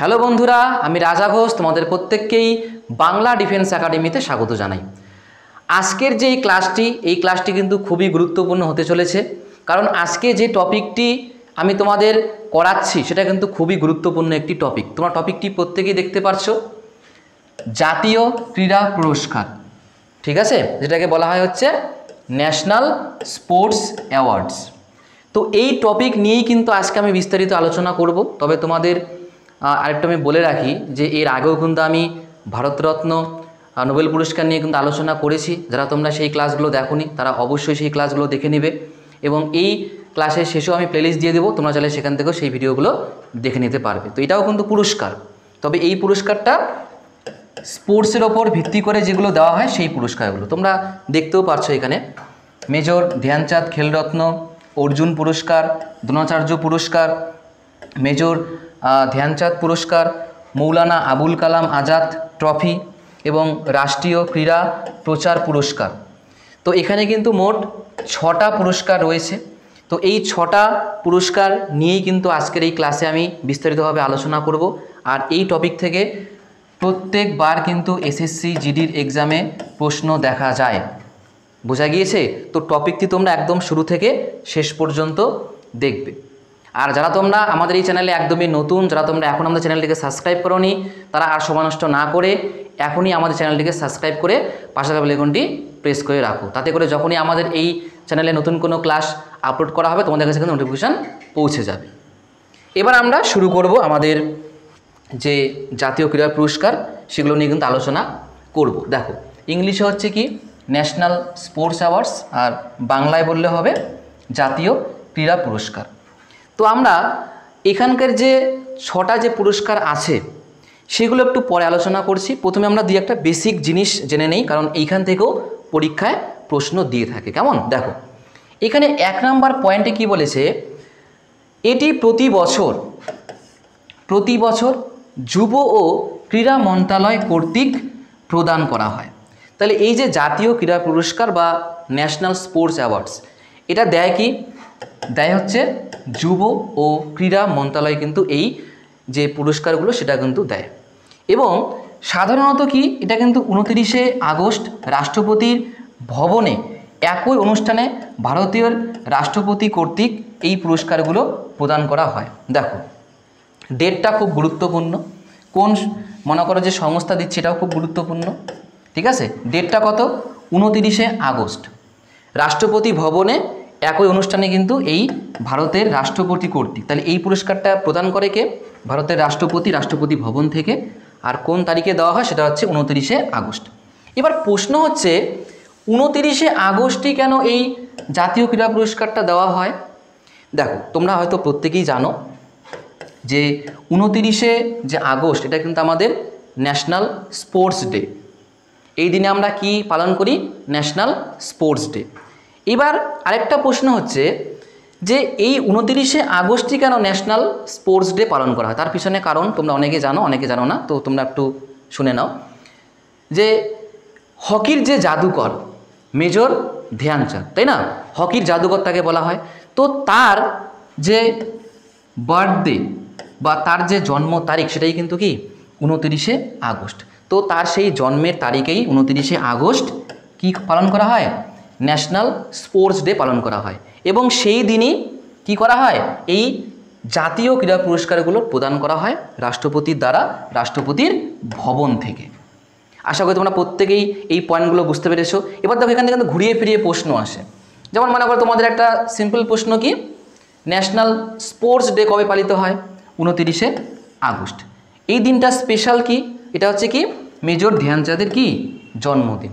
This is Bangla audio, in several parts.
হ্যালো বন্ধুরা, আমি রাজা ঘোষ তোমাদের প্রত্যেককেই বাংলা ডিফেন্স একাডেমিতে স্বাগত জানাই। আজকের যে এই ক্লাসটি কিন্তু খুবই গুরুত্বপূর্ণ হতে চলেছে, কারণ আজকে যে টপিকটি আমি তোমাদের করাচ্ছি সেটা কিন্তু খুবই গুরুত্বপূর্ণ একটি টপিক। তোমরা টপিকটি প্রত্যেকেই দেখতে পারছো, জাতীয় ক্রীড়া পুরস্কার, ঠিক আছে, যেটাকে বলা হয় হচ্ছে ন্যাশনাল স্পোর্টস অ্যাওয়ার্ডস। তো এই টপিক নিয়েই কিন্তু আজকে আমি বিস্তারিত আলোচনা করব। তবে তোমাদের আরেকটা আমি বলে রাখি যে এর আগেও কিন্তু আমি ভারতরত্ন নোবেল পুরস্কার নিয়ে কিন্তু আলোচনা করেছি। যারা তোমরা সেই ক্লাসগুলো দেখোনি তারা অবশ্যই সেই ক্লাসগুলো দেখে নেবে, এবং এই ক্লাসের শেষেও আমি প্লেলিস্ট দিয়ে দেবো, তোমরা চাইলে সেখান থেকেও সেই ভিডিওগুলো দেখে নিতে পারবে। তো এটাও কিন্তু পুরস্কার, তবে এই পুরস্কারটা স্পোর্টসের ওপর ভিত্তি করে যেগুলো দেওয়া হয় সেই পুরস্কারগুলো তোমরা দেখতেও পারছো এখানে। মেজর ধ্যানচাঁদ খেলরত্ন, অর্জুন পুরস্কার, দ্রোণাচার্য পুরস্কার, মেজর ধ্যানচাঁদ পুরস্কার, মৌলানা আবুল কালাম আজাদ ট্রফি এবং রাষ্ট্রীয় ক্রীড়া প্রচার পুরস্কার। তো এখানে কিন্তু মোট 6টা পুরস্কার রয়েছে। তো এই 6টা পুরস্কার নিয়েই কিন্তু আজকের এই ক্লাসে আমি বিস্তারিতভাবে আলোচনা করব। আর এই টপিক থেকে প্রত্যেকবার কিন্তু এসএসসি জিডির এক্সামে প্রশ্ন দেখা যায়, বোঝা গিয়েছে? তো টপিকটি তোমরা একদম শুরু থেকে শেষ পর্যন্ত দেখবে। আর যারা তোমরা আমাদের এই চ্যানেলে একদমই নতুন, যারা তোমরা এখন আমাদের চ্যানেলটিকে সাবস্ক্রাইব করোনি, তারা আর সময় নষ্ট না করে এখনই আমাদের চ্যানেলটিকে সাবস্ক্রাইব করে পাশে থাকা বেল আইকনটি প্রেস করে রাখো। তাতে করে যখনই আমাদের এই চ্যানেলে নতুন কোনো ক্লাস আপলোড করা হবে তোমাদের কাছে কিন্তু নোটিফিকেশান পৌঁছে যাবে। এবার আমরা শুরু করব আমাদের যে জাতীয় ক্রীড়া পুরস্কার সেগুলো নিয়ে কিন্তু আলোচনা করব। দেখো, ইংলিশে হচ্ছে কি ন্যাশনাল স্পোর্টস অ্যাওয়ার্ডস, আর বাংলায় বললে হবে জাতীয় ক্রীড়া পুরস্কার। তো আমরা এখানকার যে 6টা যে পুরস্কার আছে সেগুলো একটু পরে আলোচনা করছি। প্রথমে আমরা দুই একটা বেসিক জিনিস জেনে নেই, কারণ এইখান থেকেও পরীক্ষায় প্রশ্ন দিয়ে থাকে। কেমন? দেখো, এখানে 1 নম্বর পয়েন্টে কি বলেছে, এটি প্রতি বছর যুব ও ক্রীড়া মন্ত্রণালয় কর্তৃক প্রদান করা হয়। তাহলে এই যে জাতীয় ক্রীড়া পুরস্কার বা ন্যাশনাল স্পোর্টস অ্যাওয়ার্ডস, এটা দেয় কি? দেয় হচ্ছে যুব ও ক্রীড়া মন্ত্রণালয় কিন্তু এই যে পুরস্কারগুলো সেটা কিন্তু দেয়। এবং সাধারণত কি এটা কিন্তু 29শে আগস্ট রাষ্ট্রপতির ভবনে একই অনুষ্ঠানে ভারতীয় রাষ্ট্রপতি কর্তৃক এই পুরস্কারগুলো প্রদান করা হয়। দেখো, ডেটটা খুব গুরুত্বপূর্ণ, কোন মনে করো যে সংস্থা দিচ্ছে এটাও খুব গুরুত্বপূর্ণ, ঠিক আছে? ডেটটা কত? 29শে আগস্ট রাষ্ট্রপতি ভবনে একই অনুষ্ঠানে কিন্তু এই ভারতের রাষ্ট্রপতি কর্তৃক। তাহলে এই পুরস্কারটা প্রদান করে কে? ভারতের রাষ্ট্রপতি ভবন থেকে। আর কোন তারিখে দেওয়া হয় সেটা হচ্ছে 29শে আগস্ট। এবার প্রশ্ন হচ্ছে 29শে আগস্টই কেন এই জাতীয় ক্রীড়া পুরস্কারটা দেওয়া হয়? দেখো, তোমরা হয়তো প্রত্যেকেই জানো যে 29শে যে আগস্ট এটা কিন্তু আমাদের ন্যাশনাল স্পোর্টস ডে। এই দিনে আমরা কি পালন করি? National sports day. এবার আরেকটা প্রশ্ন হচ্ছে যে এই 29শে আগস্টই কেন ন্যাশনাল স্পোর্টস ডে পালন করা হয়? তার পিছনে কারণ তোমরা অনেকে জানো, অনেকে জানো না, তো তোমরা একটু শুনে নাও। যে হকির যে জাদুকর মেজর ধ্যানচাঁদ, তাই না, হকির জাদুকর তাকে বলা হয়। তো তার যে বার্থডে বা তার যে জন্ম তারিখ সেটাই কিন্তু কি 29শে আগস্ট। তো তার সেই জন্মের তারিখেই 29শে আগস্ট কি পালন করা হয়? ন্যাশনাল স্পোর্টস ডে পালন করা হয়। এবং সেই দিনই কি করা হয়? এই জাতীয় ক্রীড়া পুরস্কারগুলো প্রদান করা হয় রাষ্ট্রপতির দ্বারা, রাষ্ট্রপতির ভবন থেকে। আশা করি তোমরা প্রত্যেকেই এই পয়েন্টগুলো বুঝতে পেরেছো। এবার দেখো, এখান থেকে কিন্তু ঘুরিয়ে ফিরিয়ে প্রশ্ন আসে। যেমন মনে করো তোমাদের একটা সিম্পল প্রশ্ন কি, ন্যাশনাল স্পোর্টস ডে কবে পালিত হয়? 29শে আগস্ট। এই দিনটা স্পেশাল কি? এটা হচ্ছে কি মেজর ধ্যানচাঁদের কি জন্মদিন।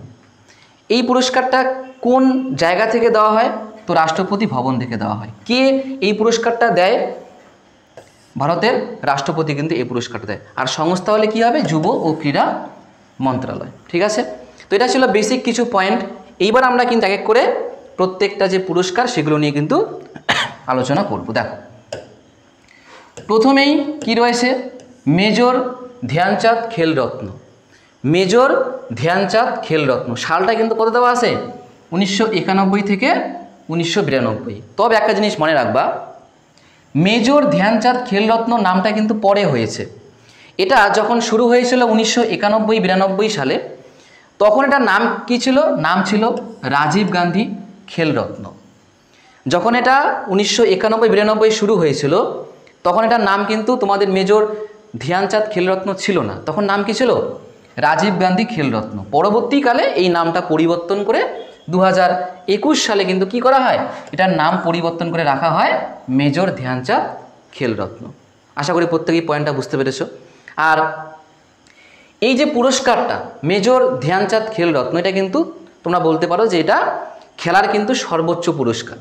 এই পুরস্কারটা কোন জায়গা থেকে দেওয়া হয়? তো রাষ্ট্রপতি ভবন থেকে দেওয়া হয়। কে এই পুরস্কারটা দেয়? ভারতের রাষ্ট্রপতি কিন্তু এই পুরস্কারটা দেয়। আর সংস্থা হলে কি হবে? যুব ও ক্রীড়া মন্ত্রণালয়, ঠিক আছে? তো এটা ছিল বেসিক কিছু পয়েন্ট। এইবার আমরা কিন্তু এক এক করে প্রত্যেকটা যে পুরস্কার সেগুলো নিয়ে কিন্তু আলোচনা করব। দেখো, প্রথমেই কি রয়েছে? মেজর ধ্যানচাঁদ খেলরত্ন। মেজর ধ্যানচাঁদ খেলরত্ন সালটা কিন্তু কত দেওয়া আছে? 1991 থেকে 1992। তবে একটা জিনিস মনে রাখবা, মেজর ধ্যানচাঁদ খেলরত্ন নামটা কিন্তু পরে হয়েছে। এটা যখন শুরু হয়েছিল 1991-92 সালে, তখন এটার নাম কি ছিল? নাম ছিল রাজীব গান্ধী খেলরত্ন। যখন এটা 1991-92 শুরু হয়েছিল, তখন এটার নাম কিন্তু তোমাদের মেজর ধ্যানচাঁদ খেলরত্ন ছিল না, তখন নাম কি ছিল? রাজীব গান্ধী খেলরত্ন। পরবর্তীকালে এই নামটা পরিবর্তন করে 2021 সালে কিন্তু কি করা হয়? এটার নাম পরিবর্তন করে রাখা হয় মেজর ধ্যানচাঁদ খেলরত্ন। আশা করি প্রত্যেকেই পয়েন্টটা বুঝতে পেরেছো। আর এই যে পুরস্কারটা মেজর ধ্যানচাঁদ খেলরত্ন, এটা কিন্তু তোমরা বলতে পারো যে এটা খেলার কিন্তু সর্বোচ্চ পুরস্কার।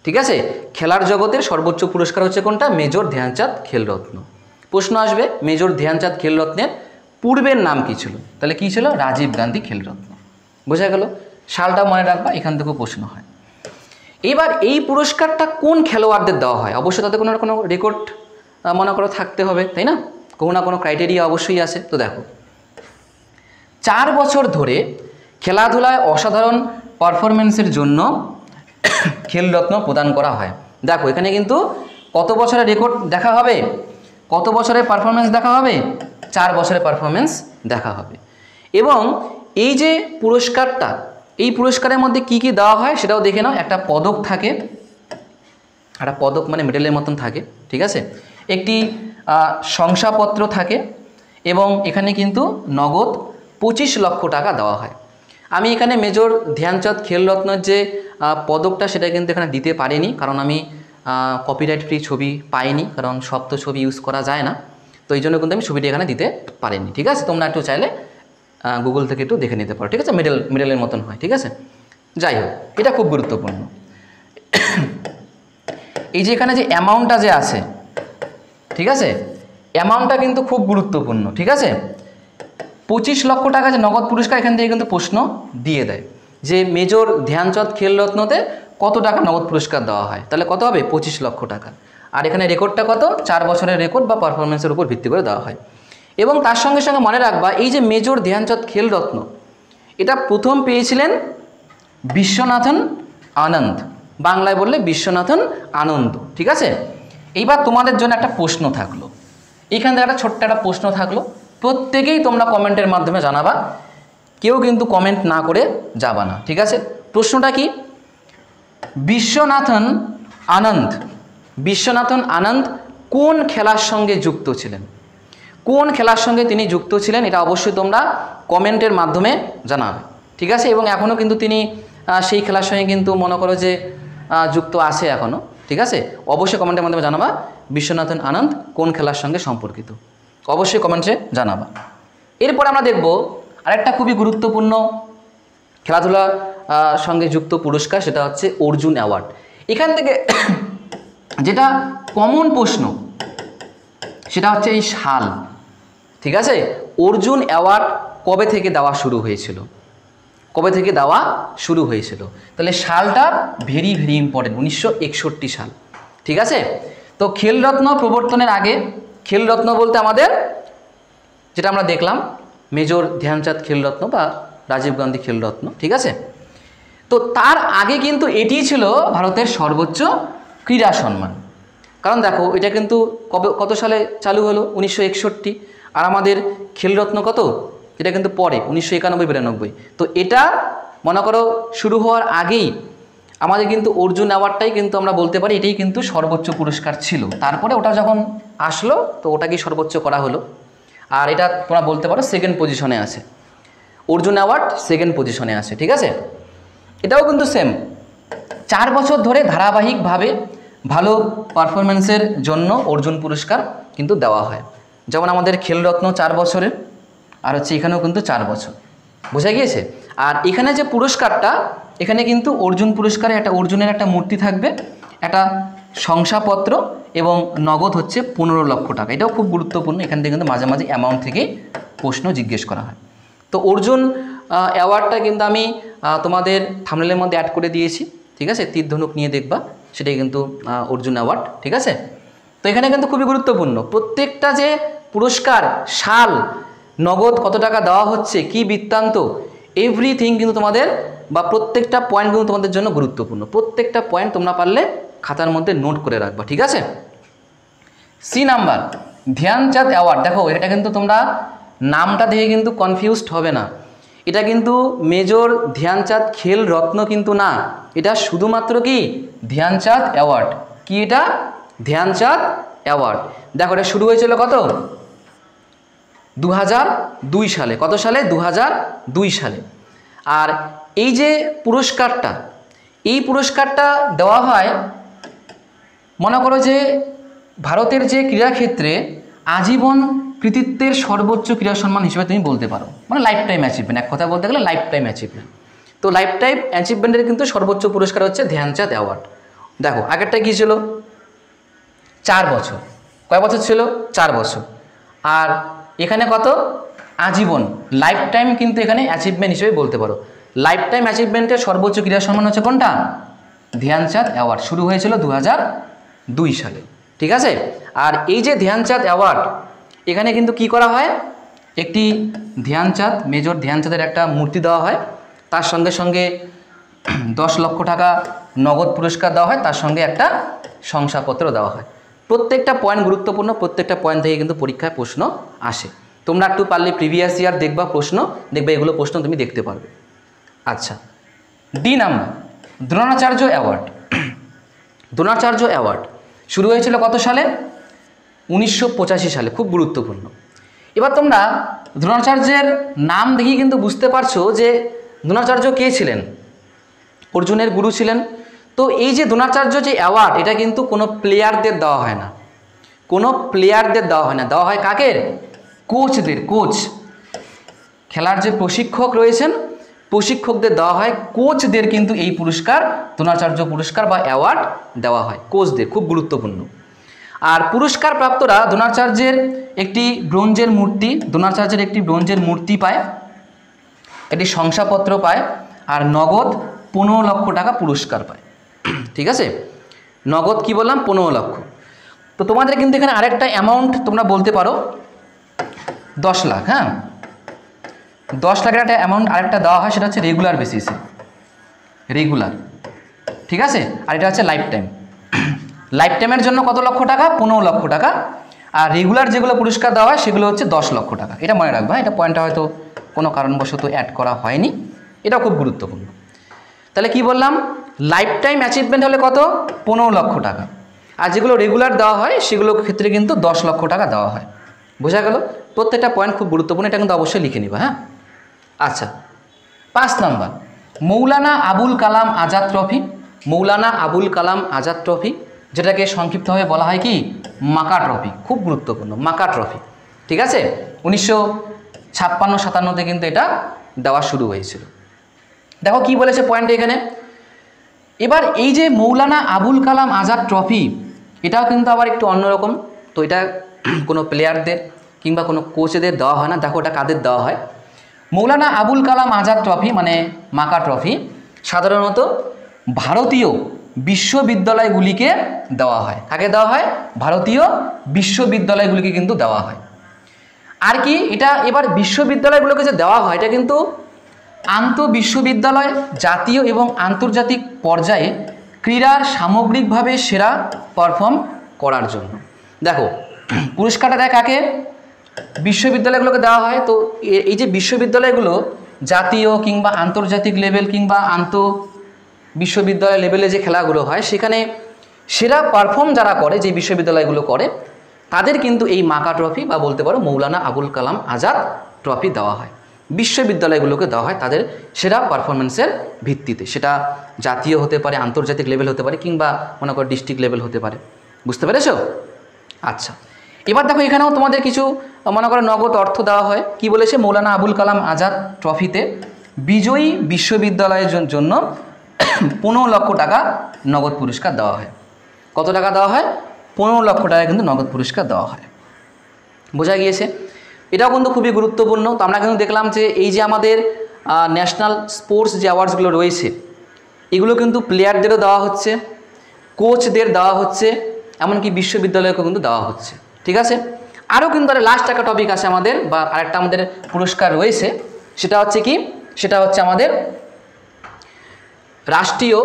ঠিক আছে, খেলার জগতের সর্বোচ্চ পুরস্কার হচ্ছে কোনটা? মেজর ধ্যানচাঁদ খেলরত্ন। প্রশ্ন আসবে মেজর ধ্যানচাঁদ খেলরত্নের পূর্বের নাম কি ছিল? তাহলে কি ছিল? রাজীব গান্ধী খেলরত্ন। বোঝা গেল? সালটা মনে রাখবা, এখান থেকেও প্রশ্ন হয়। এবার এই পুরস্কারটা কোন খেলোয়াড়দের দেওয়া হয়? অবশ্যই তাদের কোনো রেকর্ড মনে করো থাকতে হবে, তাই না? কোনো না কোনো ক্রাইটেরিয়া অবশ্যই আছে। তো দেখো, 4 বছর ধরে খেলাধুলায় অসাধারণ পারফরমেন্সের জন্য খেলরত্ন প্রদান করা হয়। দেখো এখানে কিন্তু কত বছরের রেকর্ড দেখা হবে, কত বছরের পারফরমেন্স দেখা হবে? 4 বছরের পারফরমেন্স দেখা হবে। এবং এই যে পুরস্কারটা, এই পুরস্কারের মধ্যে কি কি দেওয়া হয় সেটাও দেখে নাও। একটা পদক থাকে, একটা পদক মানে মেডেলের মতন থাকে, ঠিক আছে। একটি শংসাপত্র থাকে এবং এখানে কিন্তু নগদ 25 লক্ষ টাকা দেওয়া হয়। আমি এখানে মেজর ধ্যানচাঁদ খেলরত্নের যে পদকটা সেটা কিন্তু এখানে দিতে পারিনি, কারণ আমি কপিরাইট ফ্রি ছবি পাইনি, কারণ সব তো ছবি ইউজ করা যায় না। তো এই জন্য কিন্তু আমি ছবিটি এখানে দিতে পারিনি। ঠিক আছে, তোমরা একটু চাইলে গুগল থেকে একটু দেখে নিতে পারো। ঠিক আছে, মেডেলের মতন হয়। ঠিক আছে, যাই হোক, এটা খুব গুরুত্বপূর্ণ। এই যে এখানে যে অ্যামাউন্টটা যে আছে, ঠিক আছে, অ্যামাউন্টটা কিন্তু খুব গুরুত্বপূর্ণ। ঠিক আছে, 25 লক্ষ টাকা যে নগদ পুরস্কার, এখান থেকে কিন্তু প্রশ্ন দিয়ে দেয় যে মেজর ধ্যানচাঁদ খেলরত্নতে কত টাকা নগদ পুরস্কার দেওয়া হয়। তাহলে কত হবে? 25 লক্ষ টাকা। আর এখানে রেকর্ডটা কত? 4 বছরের রেকর্ড বা পারফরমেন্সের উপর ভিত্তি করে দেওয়া হয়। এবং তার সঙ্গে সঙ্গে মনে রাখবা, এই যে মেজর ধ্যানচাঁদ খেলরত্ন, এটা প্রথম পেয়েছিলেন বিশ্বনাথন আনন্দ, বাংলায় বললে বিশ্বনাথন আনন্দ। ঠিক আছে, এইবার তোমাদের জন্য একটা প্রশ্ন থাকলো, এখান থেকে একটা ছোট্ট একটা প্রশ্ন থাকলো, প্রত্যেকেই তোমরা কমেন্টের মাধ্যমে জানাবা, কেউ কিন্তু কমেন্ট না করে যাবা না। ঠিক আছে, প্রশ্নটা কি? বিশ্বনাথন আনন্দ কোন খেলার সঙ্গে যুক্ত ছিলেন? কোন খেলার সঙ্গে তিনি যুক্ত ছিলেন, এটা অবশ্যই তোমরা কমেন্টের মাধ্যমে জানাবে। ঠিক আছে, এবং এখনও কিন্তু তিনি সেই খেলার সঙ্গে কিন্তু মনে করো যে যুক্ত আছে এখনও। ঠিক আছে, অবশ্যই কমেন্টের মাধ্যমে জানাবা বিশ্বনাথন আনন্দ কোন খেলার সঙ্গে সম্পর্কিত, অবশ্যই কমেন্টে জানাবা। এরপর আমরা দেখব আরেকটা খুবই গুরুত্বপূর্ণ খেলাধুলার সঙ্গে যুক্ত পুরস্কার, সেটা হচ্ছে অর্জুন অ্যাওয়ার্ড। এখান থেকে যেটা কমন প্রশ্ন সেটা হচ্ছে এই সাল। ঠিক আছে, অর্জুন অ্যাওয়ার্ড কবে থেকে দেওয়া শুরু হয়েছিল? কবে থেকে দেওয়া শুরু হয়েছিল? তাহলে সালটা ভেরি ভেরি ইম্পর্টেন্ট, 1961 সাল। ঠিক আছে, তো খেলরত্ন প্রবর্তনের আগে, খেলরত্ন বলতে আমাদের যেটা আমরা দেখলাম মেজর ধ্যানচাঁদ খেলরত্ন বা রাজীব গান্ধী খেলরত্ন। ঠিক আছে, তো তার আগে কিন্তু এটি ছিল ভারতের সর্বোচ্চ ক্রীড়া সম্মান। কারণ দেখো এটা কিন্তু কত সালে চালু হলো? 1961। আর আমাদের খেলরত্ন কত? এটা কিন্তু পরে 1991-92। তো এটা মনে করো শুরু হওয়ার আগেই আমাদের কিন্তু অর্জুন অ্যাওয়ার্ডটাই কিন্তু আমরা বলতে পারি এটাই কিন্তু সর্বোচ্চ পুরস্কার ছিল। তারপরে ওটা যখন আসলো তো ওটাকেই সর্বোচ্চ করা হলো। আর এটা তোমরা বলতে পারো সেকেন্ড পজিশনে আছে, অর্জুন অ্যাওয়ার্ড সেকেন্ড পজিশনে আছে। ঠিক আছে, এটাও কিন্তু সেম, 4 বছর ধরে ধারাবাহিকভাবে ভালো পারফরমেন্সের জন্য অর্জুন পুরস্কার কিন্তু দেওয়া হয়। যেমন আমাদের খেলরত্ন 4 বছরের, আর হচ্ছে এখানেও কিন্তু 4 বছর। বোঝা গিয়েছে? আর এখানে যে পুরস্কারটা, এখানে কিন্তু অর্জুন পুরস্কারে একটা অর্জুনের একটা মূর্তি থাকবে, একটা শংসাপত্র এবং নগদ হচ্ছে 15 লক্ষ টাকা। এটাও খুব গুরুত্বপূর্ণ, এখান থেকে কিন্তু মাঝে মাঝে অ্যামাউন্ট থেকে প্রশ্ন জিজ্ঞেস করা হয়। তো অর্জুন অ্যাওয়ার্ডটা কিন্তু আমি তোমাদের থাম্বনেলের মধ্যে অ্যাড করে দিয়েছি। ঠিক আছে, তীর ধনুক নিয়ে দেখবা, সেটাই কিন্তু অর্জুন অ্যাওয়ার্ড। ঠিক আছে, তো এখানে কিন্তু খুবই গুরুত্বপূর্ণ, প্রত্যেকটা যে পুরস্কার, সাল, নগদ কত টাকা দেওয়া হচ্ছে, কি বৃত্তান্ত, এভরিথিং কিন্তু তোমাদের বা প্রত্যেকটা পয়েন্ট কিন্তু তোমাদের জন্য গুরুত্বপূর্ণ। প্রত্যেকটা পয়েন্ট তোমরা পারলে খাতার মধ্যে নোট করে রাখবা। ঠিক আছে, সি নাম্বার, ধ্যানচাঁদ অ্যাওয়ার্ড, দেখো এটা কিন্তু তোমরা নামটা দেখে কিন্তু কনফিউজড হবে না, এটা কিন্তু মেজর ধ্যানচাঁদ খেল রত্ন কিন্তু না, এটা শুধুমাত্র কি ধ্যানচাঁদ অ্যাওয়ার্ড। কি এটা? ধ্যানচাঁদ অ্যাওয়ার্ড। দেখো এটা শুরু হয়েছিল কত? 2002 সালে। কত সালে? 2002 সালে। আর এই যে পুরস্কারটা, এই পুরস্কারটা দেওয়া হয়, মনে করো যে ভারতের যে ক্রীড়াক্ষেত্রে আজীবন কৃতিত্বের সর্বোচ্চ ক্রীড়া সম্মান হিসেবে তুমি বলতে পারো, মানে লাইফ টাইম অ্যাচিভমেন্ট, এক কথা বলতে গেলে লাইফ টাইম অ্যাচিভমেন্ট। তো লাইফ টাইম অ্যাচিভমেন্টের কিন্তু সর্বোচ্চ পুরস্কার হচ্ছে ধ্যানচাঁদ অ্যাওয়ার্ড। দেখো আগেরটা কী ছিল? 4 বছর। কয় বছর ছিল? 4 বছর। আর এখানে কত? আজীবন, লাইফ টাইম কিন্তু এখানে অ্যাচিভমেন্ট হিসেবে বলতে পারো। লাইফ টাইম অ্যাচিভমেন্টের সর্বোচ্চ ক্রীড়া সম্মান হচ্ছে কোনটা? ধ্যানচাঁদ অ্যাওয়ার্ড। শুরু হয়েছিল 2002 সালে। ঠিক আছে? আর এই যে ধ্যানচাঁদ অ্যাওয়ার্ড, এখানে কিন্তু কি করা হয়? একটি ধ্যানচাঁদ, মেজর ধ্যানচাঁদের একটা মূর্তি দেওয়া হয়, তার সঙ্গে সঙ্গে 10 লক্ষ টাকা নগদ পুরস্কার দেওয়া হয়, তার সঙ্গে একটা শংসাপত্র দেওয়া হয়। প্রত্যেকটা পয়েন্ট গুরুত্বপূর্ণ, প্রত্যেকটা পয়েন্ট থেকে কিন্তু পরীক্ষায় প্রশ্ন আসে। তোমরা একটু পারলে প্রিভিয়াস ইয়ার দেখবা প্রশ্ন, দেখবে এগুলো প্রশ্ন তুমি দেখতে পারবে। আচ্ছা, D number, Dronacharya award. Dronacharya award শুরু হয়েছিল কত সালে? 1985 সালে। খুব গুরুত্বপূর্ণ। এবার তোমরা দ্রোণাচার্যের নাম দেখি কিন্তু বুঝতে পারছো যে দ্রোণাচার্য কে ছিলেন? অর্জুনের গুরু ছিলেন। তো এই যে দ্রোণাচার্য যে অ্যাওয়ার্ড, এটা কিন্তু কোনো প্লেয়ারদের দেওয়া হয় না, কোনো প্লেয়ারদের দেওয়া হয় না, দেওয়া হয় কাকের? কোচদের। কোচ, খেলার যে প্রশিক্ষক রয়েছেন, প্রশিক্ষকদের দেওয়া হয়। কোচদের কিন্তু এই পুরস্কার, দ্রোণাচার্য পুরস্কার বা অ্যাওয়ার্ড দেওয়া হয় কোচদের। খুব গুরুত্বপূর্ণ। আর পুরস্কার প্রাপ্তরা দ্রোণাচার্যের একটি ব্রোঞ্জের মূর্তি, দ্রোণাচার্যের একটি ব্রোঞ্জের মূর্তি পায়, একটি শংসাপত্র পায়, আর নগদ 15 লক্ষ টাকা পুরস্কার পায়। ঠিক আছে? নগদ কি বললাম? 15 লক্ষ। তো তোমাদের কিন্তু এখানে আরেকটা অ্যামাউন্ট তোমরা বলতে পারো 10 লাখ। হ্যাঁ, 10 লাখের একটা অ্যামাউন্ট আরেকটা দেওয়া হয়, সেটা হচ্ছে রেগুলার বেসিসে, রেগুলার। ঠিক আছে? আর এটা হচ্ছে লাইফ টাইম। লাইফ টাইমের জন্য কত লক্ষ টাকা? 15 লক্ষ টাকা। আর রেগুলার যেগুলো পুরস্কার দেওয়া হয় সেগুলো হচ্ছে 10 লক্ষ টাকা। এটা মনে রাখবা, এটা পয়েন্টটা হয়তো কোনো কারণবশত অ্যাড করা হয়নি, এটা খুব গুরুত্বপূর্ণ। তাহলে কি বললাম? লাইফ টাইম অ্যাচিভমেন্ট হলে কত? 15 লক্ষ টাকা। আর যেগুলো রেগুলার দেওয়া হয় সেগুলোর ক্ষেত্রে কিন্তু 10 লক্ষ টাকা দেওয়া হয়। বোঝা গেল? প্রত্যেকটা পয়েন্ট খুব গুরুত্বপূর্ণ, এটা কিন্তু অবশ্যই লিখে নিবা। হ্যাঁ, আচ্ছা, 5 নম্বর, মৌলানা আবুল কালাম আজাদ ট্রফি। মৌলানা আবুল কালাম আজাদ ট্রফি, যেটাকে সংক্ষিপ্তভাবে বলা হয় কি? মাকা ট্রফি। খুব গুরুত্বপূর্ণ, মাকা ট্রফি। ঠিক আছে? 1956-57 কিন্তু এটা দেওয়া শুরু হয়েছিল। দেখো কি বলেছে পয়েন্টে এখানে। এবার এই যে মৌলানা আবুল কালাম আজাদ ট্রফি, এটাও কিন্তু আবার একটু অন্যরকম। তো এটা কোনো প্লেয়ারদের কিংবা কোনো কোচদের দেওয়া হয় না। দেখো এটা কাদের দেওয়া হয়? মৌলানা আবুল কালাম আজাদ ট্রফি মানে মাকা ট্রফি সাধারণত ভারতীয় বিশ্ববিদ্যালয়গুলিকে দেওয়া হয়। কাকে দেওয়া হয়? ভারতীয় বিশ্ববিদ্যালয়গুলিকে কিন্তু দেওয়া হয়। আর কি এটা এবার বিশ্ববিদ্যালয়গুলোকে যে দেওয়া হয়, এটা কিন্তু আন্তঃবিশ্ববিদ্যালয়, জাতীয় এবং আন্তর্জাতিক পর্যায়ে ক্রীড়ার সামগ্রিকভাবে সেরা পারফর্ম করার জন্য। দেখো পুরস্কারটা দেয় কাকে? বিশ্ববিদ্যালয়গুলোকে দেওয়া হয়। তো এই যে বিশ্ববিদ্যালয়গুলো জাতীয় কিংবা আন্তর্জাতিক লেভেল কিংবা বিশ্ববিদ্যালয় লেভেলে যে খেলাগুলো হয়, সেখানে সেরা পারফর্ম যারা করে, যে বিশ্ববিদ্যালয়গুলো করে, তাদের কিন্তু এই মাকা ট্রফি বা বলতে পারো মৌলানা আবুল কালাম আজাদ ট্রফি দেওয়া হয়। বিশ্ববিদ্যালয়গুলোকে দেওয়া হয় তাদের সেরা পারফরমেন্সের ভিত্তিতে। সেটা জাতীয় হতে পারে, আন্তর্জাতিক লেভেল হতে পারে, কিংবা মনে করো ডিস্ট্রিক্ট লেভেল হতে পারে। বুঝতে পেরেছো? আচ্ছা, এবার দেখো এখানেও তোমাদের কিছু মনে করো নগদ অর্থ দেওয়া হয়। কি বলেছে? মৌলানা আবুল কালাম আজাদ ট্রফিতে বিজয়ী বিশ্ববিদ্যালয়ের জন্য 15 লক্ষ টাকা নগদ পুরস্কার দেওয়া হয়। কত টাকা দেওয়া হয়? 15 লক্ষ টাকা কিন্তু নগদ পুরস্কার দেওয়া হয়। বোঝা গিয়েছে? এটাও কিন্তু খুবই গুরুত্বপূর্ণ। তো আমরা কিন্তু দেখলাম যে এই যে আমাদের ন্যাশনাল স্পোর্টস যে অ্যাওয়ার্ডসগুলো রয়েছে, এগুলো কিন্তু প্লেয়ারদেরও দেওয়া হচ্ছে, কোচদের দেওয়া হচ্ছে, এমনকি বিশ্ববিদ্যালয়কেও কিন্তু দেওয়া হচ্ছে। ঠিক আছে? আরও কিন্তু লাস্ট একটা টপিক আছে আমাদের, বা আরেকটা আমাদের পুরস্কার রয়েছে, সেটা হচ্ছে কি? সেটা হচ্ছে আমাদের রাষ্ট্রীয়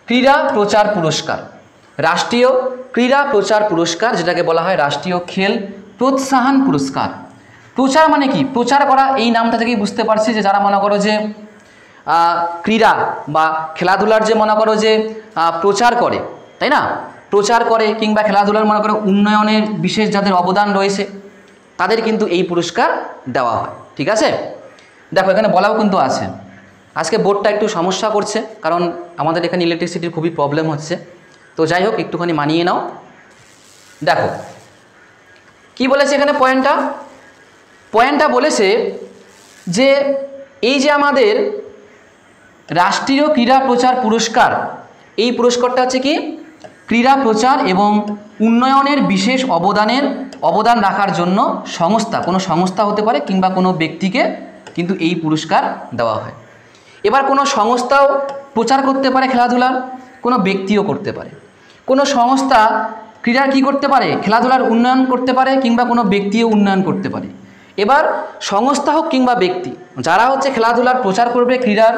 ক্রীড়া প্রচার পুরস্কার। রাষ্ট্রীয় ক্রীড়া প্রচার পুরস্কার, যেটাকে বলা হয় রাষ্ট্রীয় খেল প্রোৎসাহন পুরস্কার। প্রচার মানে কি? প্রচার করা, এই নামটা থেকেই বুঝতে পারছি যে যারা মনে করো যে ক্রীড়া বা খেলাধুলার যে মনে করো যে প্রচার করে, তাই না, প্রচার করে কিংবা খেলাধুলার মনে করো উন্নয়নের বিশেষ যাদের অবদান রয়েছে তাদের কিন্তু এই পুরস্কার দেওয়া হয়। ঠিক আছে, দেখো এখানে বলাও কিন্তু আছে। আজকে বোর্ডটা একটু সমস্যা করছে কারণ আমাদের এখানে ইলেকট্রিসিটির খুবই প্রবলেম হচ্ছে, তো যাই হোক একটুখানি মানিয়ে নাও। দেখো কি বলেছে এখানে, পয়েন্টটা বলেছে যে এই যে আমাদের রাষ্ট্রীয় ক্রীড়া প্রচার পুরস্কার, এই পুরস্কারটা হচ্ছে কি ক্রীড়া প্রচার এবং উন্নয়নের বিশেষ অবদান রাখার জন্য সংস্থা, কোনো সংস্থা হতে পারে কিংবা কোনো ব্যক্তিকে কিন্তু এই পুরস্কার দেওয়া হয়। এবার কোনো সংস্থাও প্রচার করতে পারে খেলাধুলার, কোনো ব্যক্তিও করতে পারে। কোনো সংস্থা ক্রীড়ার কি করতে পারে, খেলাধুলার উন্নয়ন করতে পারে কিংবা কোনো ব্যক্তিও উন্নয়ন করতে পারে। এবার সংস্থা হোক কিংবা ব্যক্তি, যারা হচ্ছে খেলাধুলার প্রচার করবে, ক্রীড়ার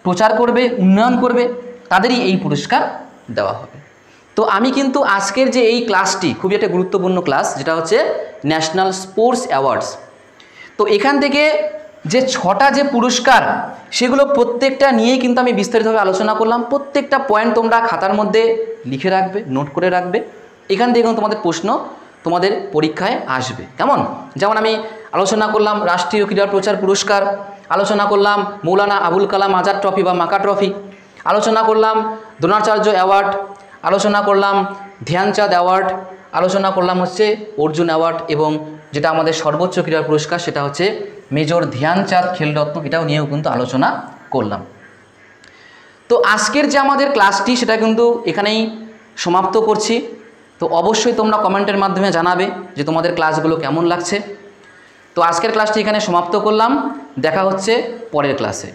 প্রচার করবে, উন্নয়ন করবে, তাদেরই এই পুরস্কার দেওয়া হবে। তো আমি কিন্তু আজকের যে এই ক্লাসটি খুবই একটা গুরুত্বপূর্ণ ক্লাস, যেটা হচ্ছে ন্যাশনাল স্পোর্টস অ্যাওয়ার্ডস। তো এখান থেকে যে 6টা যে পুরস্কার, সেগুলো প্রত্যেকটা নিয়েই কিন্তু আমি বিস্তারিতভাবে আলোচনা করলাম। প্রত্যেকটা পয়েন্ট তোমরা খাতার মধ্যে লিখে রাখবে, নোট করে রাখবে। এখান থেকে কিন্তু তোমাদের প্রশ্ন তোমাদের পরীক্ষায় আসবে। কেমন? যেমন আমি আলোচনা করলাম রাষ্ট্রীয় ক্রীড়া প্রচার পুরস্কার, আলোচনা করলাম মৌলানা আবুল কালাম আজাদ ট্রফি বা মাকা ট্রফি, আলোচনা করলাম দ্রোণাচার্য অ্যাওয়ার্ড, আলোচনা করলাম ধ্যানচাঁদ অ্যাওয়ার্ড, আলোচনা করলাম হচ্ছে অর্জুন অ্যাওয়ার্ড, এবং যেটা আমাদের সর্বোচ্চ ক্রীড়া পুরস্কার সেটা হচ্ছে মেজর ধ্যানচাঁদ খেলরত্ন, এটাও নিয়েও কিন্তু আলোচনা করলাম। তো আজকের যে আমাদের ক্লাসটি সেটা কিন্তু এখানেই সমাপ্ত করছি। তো অবশ্যই তোমরা কমেন্টের মাধ্যমে জানাবে যে তোমাদের ক্লাসগুলো কেমন লাগছে। তো আজকের ক্লাসটি এখানে সমাপ্ত করলাম, দেখা হচ্ছে পরের ক্লাসে।